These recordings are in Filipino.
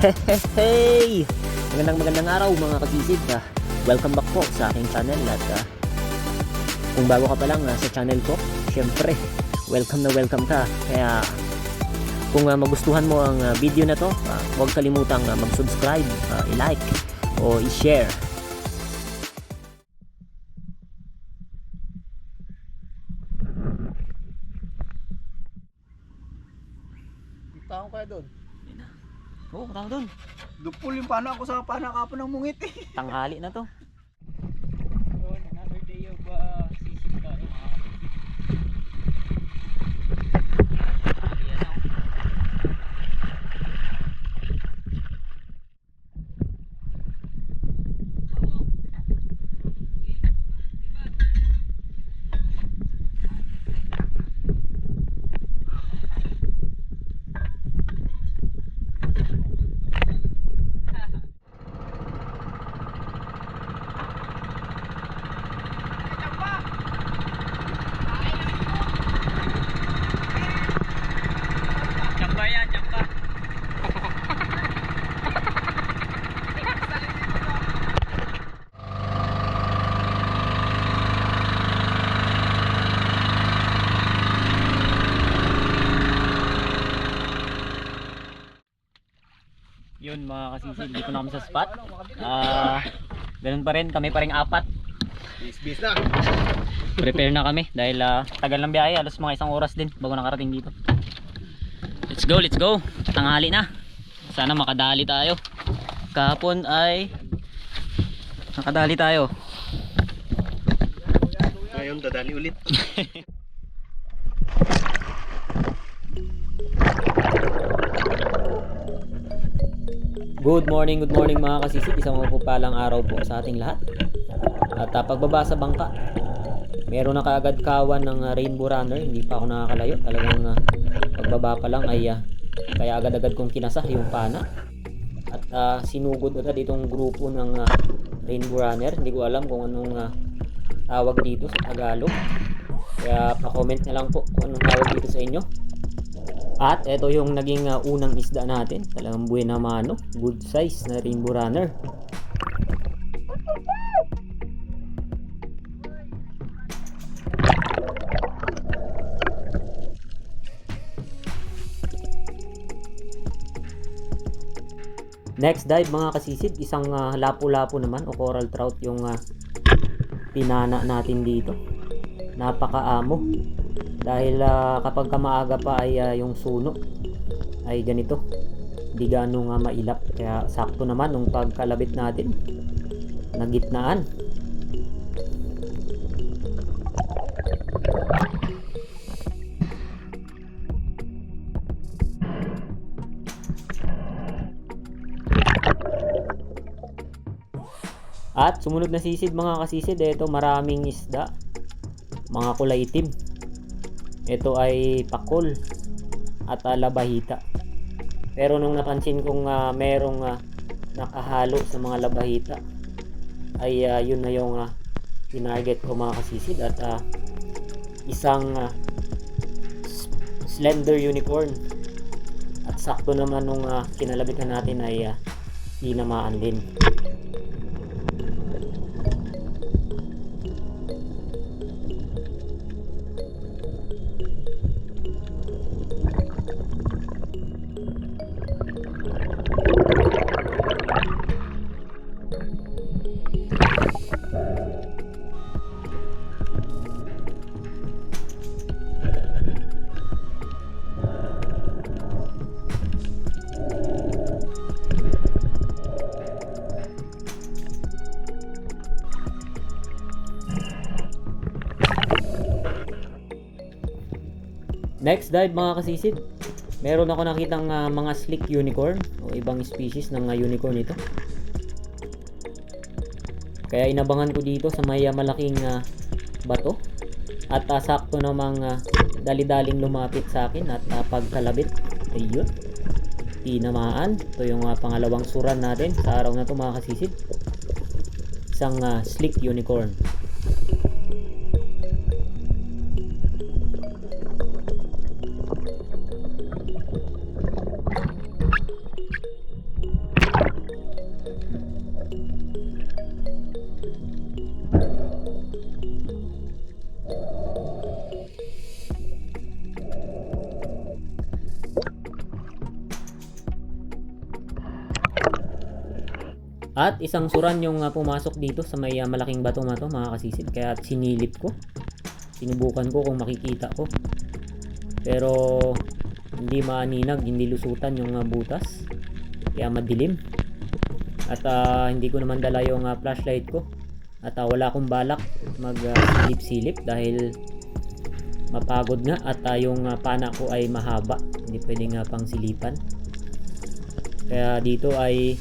Hey! Magandang araw mga kasisig. Welcome back po sa aking channel at kung bago ka pa lang sa channel ko, syempre, welcome ka. Kaya kung magustuhan mo ang video na to, huwag kalimutang mag-subscribe, i-like o i-share. Taong kaya doon? Oo, tao doon. Dupol yung paano ako sa panakapan ng mungit eh. Tanghali na to. Another day of sisig tayo mga Yun mga kasisig, dito na kami sa spot. Ganun pa rin, kami pa rin apat. bis na. Prepare na kami dahil tagal ng biyahe, alos mga 1 oras din bago nakarating dito. Let's go. Tanghali na. Sana makadali tayo. Kahapon ay nakadali tayo. Ngayon dadali ulit. Good morning mga kasisig. Isang mapupalang araw po sa ating lahat. At pagbaba sa bangka, meron na kaagad kawan ng Rainbow Runner. Hindi pa ako nakakalayo. Talagang pagbaba pa lang ay kaya agad-agad kong kinasah yung pana. At sinugod agad itong grupo ng Rainbow Runner. Hindi ko alam kung anong tawag dito sa Tagalog. Kaya pa-comment na lang po kung anong tawag dito sa inyo. At ito yung naging unang isda natin. Talagang buena mano, good size na Rainbow Runner. Next dive mga kasisid, isang lapu-lapu naman o coral trout yung pinana natin dito. Napakaamo. Dahil kapag maaga pa ay yung suno ay ganito, di gaano nga mailap. Kaya sakto naman nung pagkalabit natin, nagitnaan. At sumunod na sisid mga kasisid, ito maraming isda, mga kulay itim. Ito ay pakol at labahita. Pero nung napansin kong merong nakahalo sa mga labahita, ay yun na yung tinarget ko mga kasisid. At isang slender unicorn. At sakto naman nung kinalabitan natin ay tinamaan din. Next dive mga kasisid, meron ako nakitang mga slick unicorn o ibang species ng unicorn ito. Kaya inabangan ko dito sa may malaking bato. At sakto namang dali-daling lumapit sa akin at pagkalabit, ayun, tinamaan. Ito yung pangalawang suran natin sa araw na to mga kasisid. Isang slick unicorn. At isang suran yung pumasok dito sa may malaking bato na to mga kasisid, kaya sinilip ko. Sinubukan ko kung makikita ko. Pero hindi maaninag, hindi lusutan yung butas. Kaya madilim. At hindi ko naman dala yung flashlight ko. At wala akong balak mag-silip-silip dahil mapagod nga at yung pana ko ay mahaba. Hindi pwedeng pang silipan. Kaya dito ay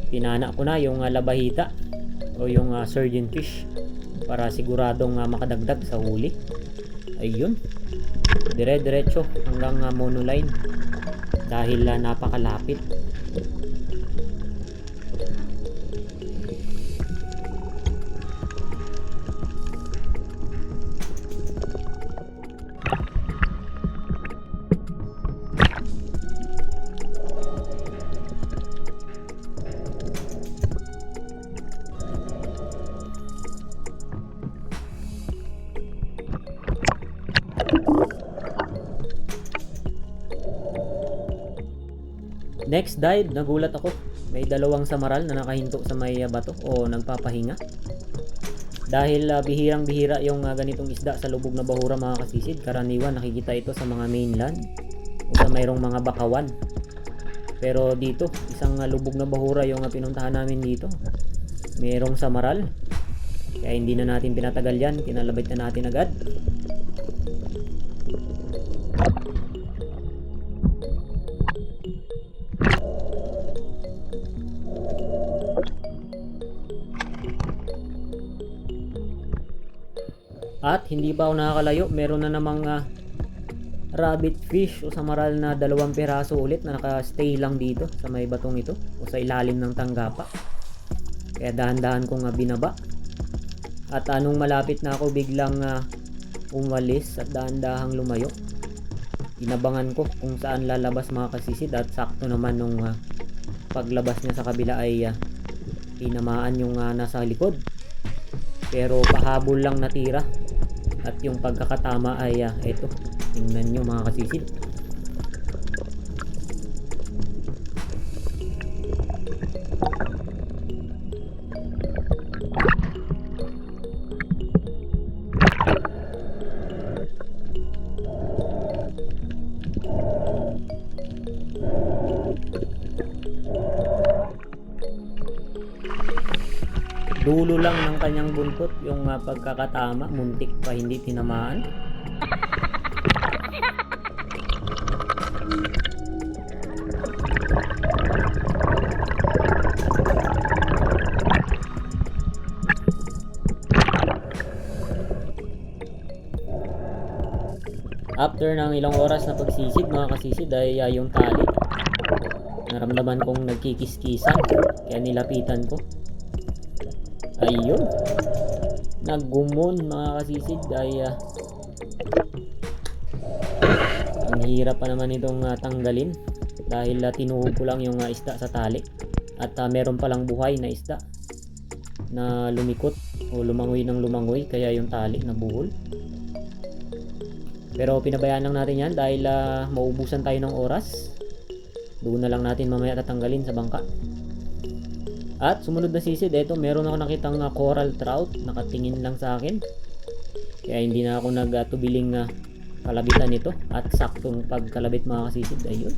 pinana ko na yung labahita o yung surgeon fish para siguradong makadagdag sa huli. Ayun, dire-diretso hanggang monoline dahil napakalapit. Next dive, nagulat ako. May dalawang samaral na nakahinto sa may bato o nagpapahinga. Dahil bihirang-bihira yung ganitong isda sa lubog na bahura mga kasisid. Karaniwan nakikita ito sa mga mainland o sa mayroong mga bakawan. Pero dito, isang lubog na bahura yung pinuntahan namin dito. Mayroong samaral. Kaya hindi na natin pinatagal yan. Kinalabit na natin agad. At hindi pa ako nakakalayo, meron na namang rabbit fish o samaral na 2 piraso ulit na naka-stay lang dito sa may batong ito o sa ilalim ng tanggapa. Kaya dahan-dahan kong binaba. At anong malapit na ako biglang umalis at dahan-dahang lumayo. Inabangan ko kung saan lalabas mga kasisid at sakto naman nung paglabas niya sa kabila ay tinamaan yung nasa likod. Pero pahabol lang natira. At yung pagkakatama ay eto. Tingnan nyo mga kasisid. Dulo lang ng kanyang buntot yung pagkakatama, muntik pa hindi tinamaan. After ng ilang oras na pagsisid mga kasisid ay yung tali. Naramdaman kong nagkikiskisan kaya nilapitan ko. Ayun, naggumon mga kasisid ay ang hirap pa naman itong tanggalin dahil tinuhog ko lang yung isda sa tali at meron palang buhay na isda na lumikot o lumangoy ng lumangoy kaya yung tali nabuhol. Pero pinabayaan lang natin yan dahil maubusan tayo ng oras. Doon na lang natin mamaya tatanggalin sa bangka. At sumunod na sisid, eto meron ako nakitang coral trout, nakatingin lang sa akin. Kaya hindi na ako nagtubiling kalabitan nito. At saktong pagkalabit mga kasisid, ayun.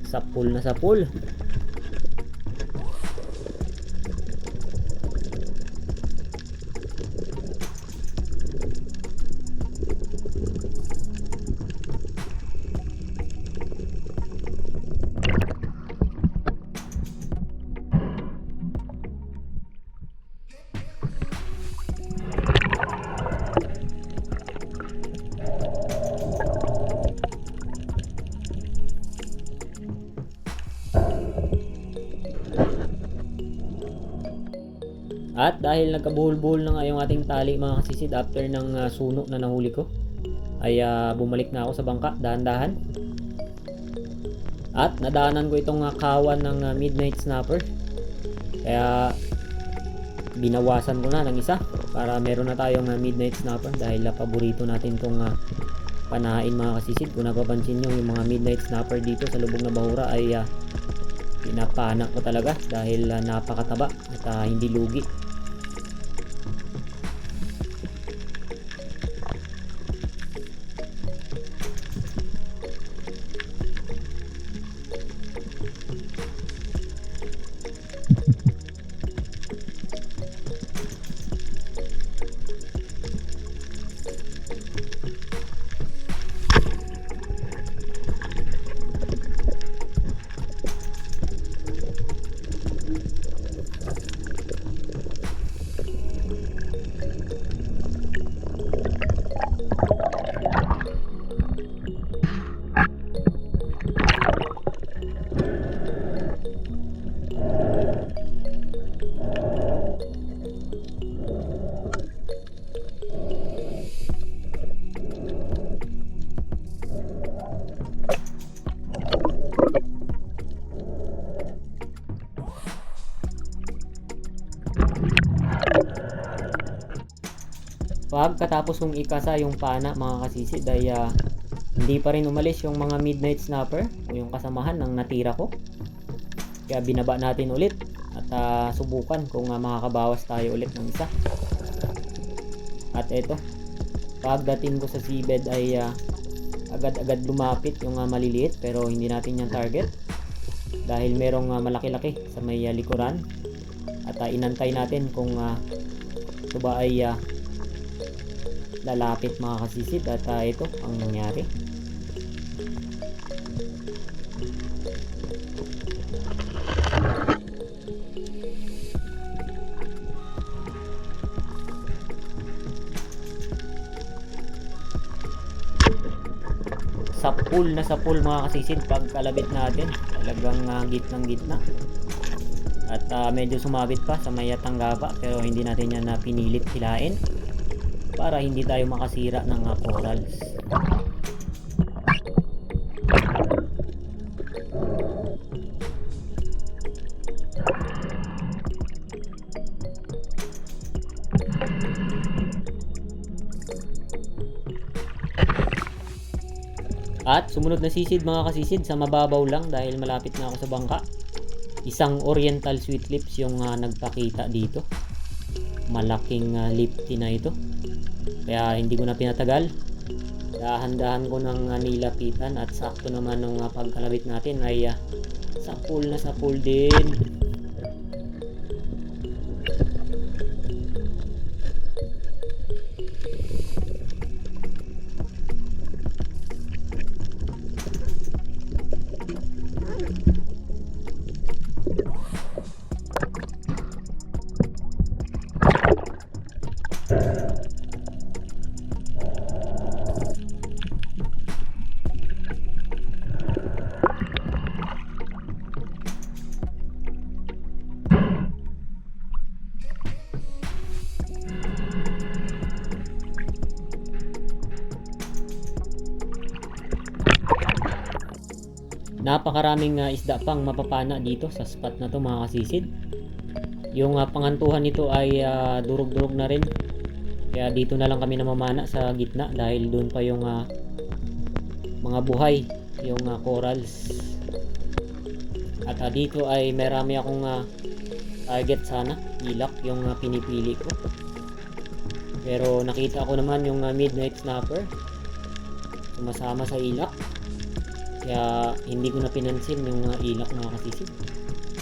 Sapul na sapul. At dahil nagkabuhol-buhol na nga yung ating tali mga kasisid after ng suno na nahuli ko ay bumalik na ako sa bangka dahan-dahan. At nadaanan ko itong kawan ng midnight snapper. Kaya binawasan ko na ng isa para meron na tayong midnight snapper dahil paborito natin itong panain mga kasisid. Kung napapansin nyo yung mga midnight snapper dito sa lubog na bahura ay Pinapana ko talaga dahil napakataba at hindi lugi. Pagkatapos kong ikasa yung pana mga kasisid ay hindi pa rin umalis yung mga midnight snapper o yung kasamahan ng natira ko. Kaya binaba natin ulit at subukan kung makakabawas tayo ulit ng isa. At eto, pagdating ko sa seabed ay agad-agad lumapit yung maliliit pero hindi natin yung target. Dahil merong malaki-laki sa may likuran. At inantay natin kung ito ba ay lalapit mga kasisid at ito ang nangyari. Sa pool mga kasisid pagkalabit natin, talagang gitnang gitna. At medyo sumabit pa sa may tanggaba pero hindi natin yan pinilit hilain para hindi tayo makasira ng corals. At sumunod na sisid mga kasisid sa mababaw lang dahil malapit na ako sa bangka. Isang oriental sweet lips yung nagpakita dito. Malaking lipty na ito. Kaya hindi ko na pinatagal. Dahan-dahan ko nang nilapitan at sakto naman nung pagkalabit natin ay sa pool din. Napakaraming isda pang mapapana dito sa spot na to mga kasisid. Yung pangantuhan nito ay durog-durog na rin. Kaya dito na lang kami namamana sa gitna dahil doon pa yung mga buhay, yung corals. At dito ay marami akong target sana, ilak yung pinipili ko. Pero nakita ko naman yung midnight snapper sumasama sa ilak. Kaya hindi ko na pinansin yung ilak mga kasisid.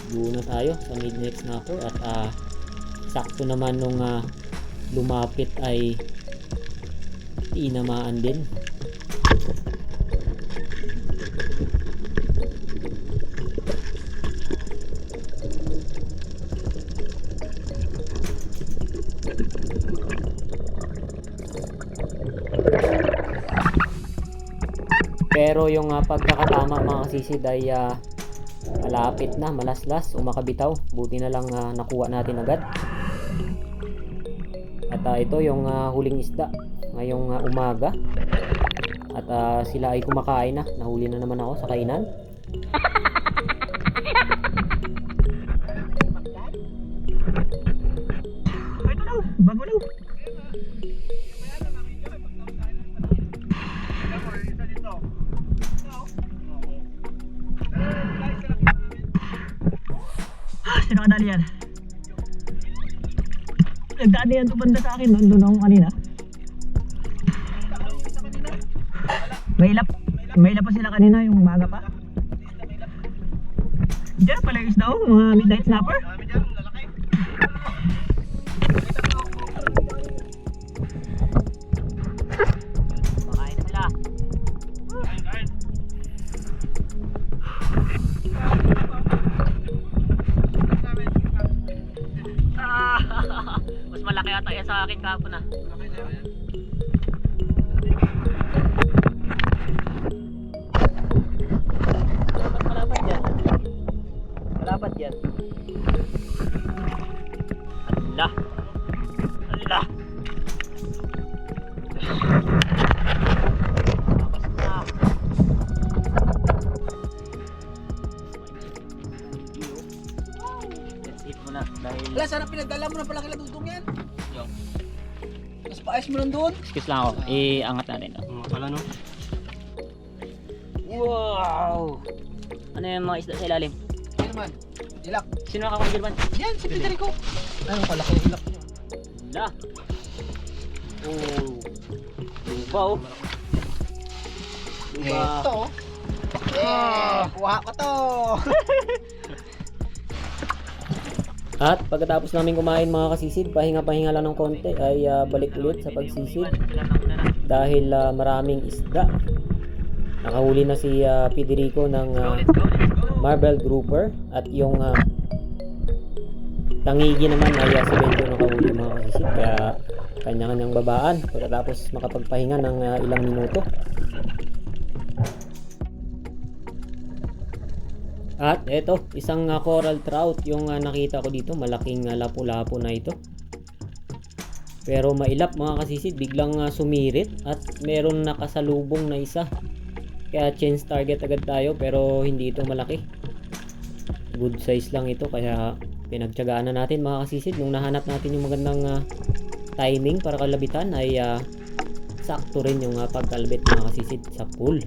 Doon na tayo sa midnight snapper at sakto naman nung lumapit ay tinamaan din. Pero yung pagkakatama mga kasisid ay malapit na, malaslas, umakabitaw. Buti na lang nakuha natin agad. At ito yung huling isda ngayong umaga. At sila ay kumakain na. Nahuli na naman ako sa kainan. Bago daw. Sino nakadali yan? Nagdaan yan to banda sa akin. Doon ako kanina. May ilap pa sila kanina yung umaga pa. Diyan pala yung isda oh, mga midnight snapper. Makain na sila. Mas malaki ata yan sa akin kahapon ah. Malapad yan. Malapad yan. Allah. Allah. Let's eat muna dahil... Wala, sana pinagdala mo ng pala kila dudong yan. Mas paayos mo lang doon. Excuse lang ako, iangat natin. Wala no? Wow! Ano yung mga isda sa ilalim? Yan naman. Ilak. Sino nakakonjure man? Yan, si Federico. Ayun pala kung ilak niya. La! Oh! Lupa oh! Lupa! Ito oh. Kuha ko to. At pagkatapos namin kumain mga kasisid, pahinga-pahinga lang ng konti ay balik ulit sa pagsisid dahil maraming isda. Nakahuli na si Federico ng marble grouper at yung tangigi naman ay si Benjo nakahuli mga kasisid, kaya kanya-kanyang babaan pagkatapos makapagpahinga ng ilang minuto. At eto, isang coral trout yung nakita ko dito, malaking lapu-lapu na ito. Pero mailap mga kasisid, biglang sumirit at meron nakasalubong na isa. Kaya change target agad tayo, pero hindi ito malaki. Good size lang ito, kaya pinagtiyagaan na natin mga kasisid. Nung nahanap natin yung magandang timing para kalabitan ay sakto rin yung pagkalabit mga kasisid sa pool.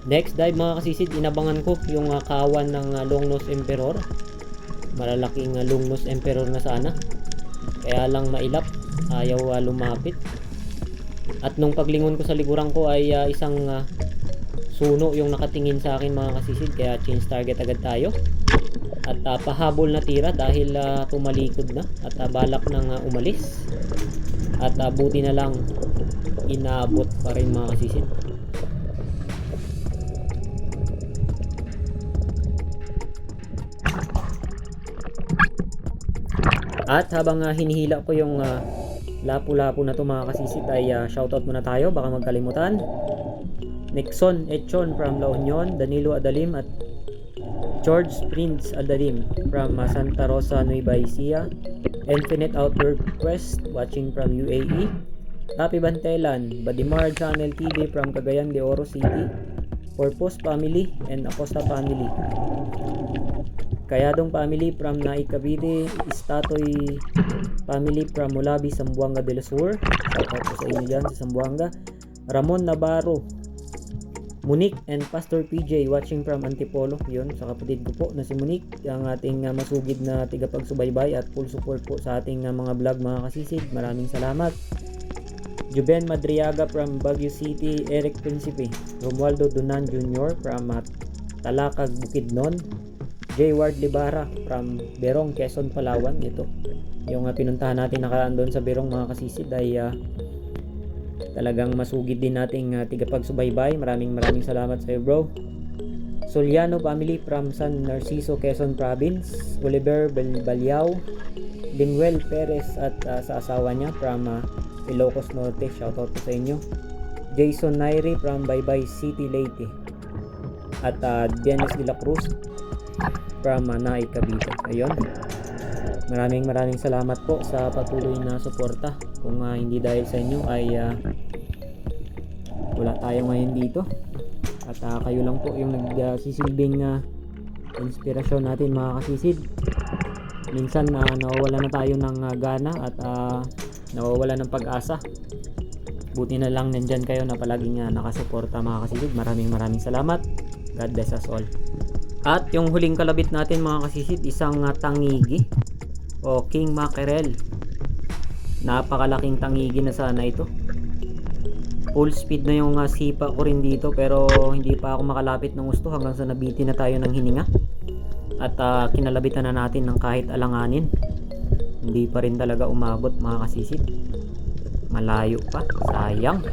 Next dive mga kasisid, inabangan ko yung kawan ng longnose emperor. Malalaking longnose emperor na sana. Kaya lang mailap, ayaw lumapit. At nung paglingon ko sa likuran ko ay isang suno yung nakatingin sa akin mga kasisid, kaya change target agad tayo. At pahabol na tira dahil tumalikod na at balak nang umalis. At buti na lang inaabot pa rin mga kasisid. At habang hinihila ko yung lapu-lapu na to mga kasisid ay shoutout muna tayo, baka magkalimutan. Nixon Echon from La Union, Danilo Adalim at George Prince Adalim from Santa Rosa, Nueva Ecija, Infinite Outdoor Quest watching from UAE, Happy Bantelan, Badimar Channel TV from Cagayan de Oro City, Purpose Family and Acosta Family, Kayadong Family from Naik Cavite, Istatoy Family from Mulabi, Zamboanga del Sur, shoutout po sa inyo dyan sa Zamboanga, Ramon Navarro, Monique and Pastor PJ watching from Antipolo, yun sa kapatid ko po na si Monique, ang ating masugid na tigapagsubaybay at full support po sa ating mga vlog mga kasisid. Maraming salamat. Juben Madriaga from Baguio City, Eric Principe, Romualdo Dunan Jr. from Talakag, Bukidnon, J. Ward Libara from Berong, Quezon, Palawan. Ito yung pinuntahan natin nakaraan doon sa Berong mga kasisid ay talagang masugid din nating tigapagsubaybay. Maraming salamat sa iyo bro. Soliano Family from San Narciso, Quezon Province, Oliver Balyao, Limuel Perez at sa asawa niya from Ilocos Norte, shoutout po sa inyo. Jason Nairi from Baybay City, Leyte, at Dianes de la Cruz from Naik Cavite. Ayun, Maraming salamat po sa patuloy na suporta. Kung hindi dahil sa inyo ay wala tayo ngayon dito. At kayo lang po yung nagsisilbing inspirasyon natin mga kasisid. Minsan nawawala na tayo ng gana at nawawala ng pag-asa. Buti na lang nandyan kayo na palaging nakasuporta mga kasisid. Maraming salamat. God bless us all. At yung huling kalabit natin mga kasisid, isang tangigi o king mackerel. Napakalaking tangigi na sana ito. Full speed na yung sipa ko rin dito, pero hindi pa ako makalapit ng gusto hanggang sa nabiti na tayo ng hininga. At kinalabitan na natin ng kahit alanganin. Hindi pa rin talaga umabot mga kasisid. Malayo pa, sayang.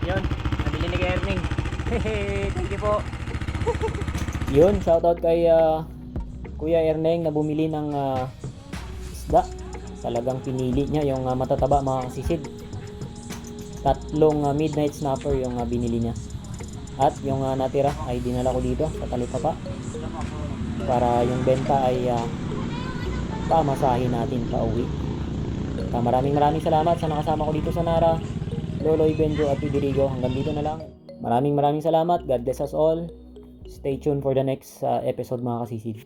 Yun, nabili ni Erning. Thank you po. Yun, shoutout kay Kuya Erneng na bumili ng isda. Talagang pinili niya yung matataba mga kasisid. 3 midnight snapper yung binili niya. At yung natira ay dinala ko dito sa Talipapa para yung benta ay pamasahin natin pa uwi. Maraming salamat sa nakasama ko dito sa Nara, Loloy, Benjo at Pidirigo. Hanggang dito na lang. Maraming salamat. God bless us all. Stay tuned for the next episode mga kasisid.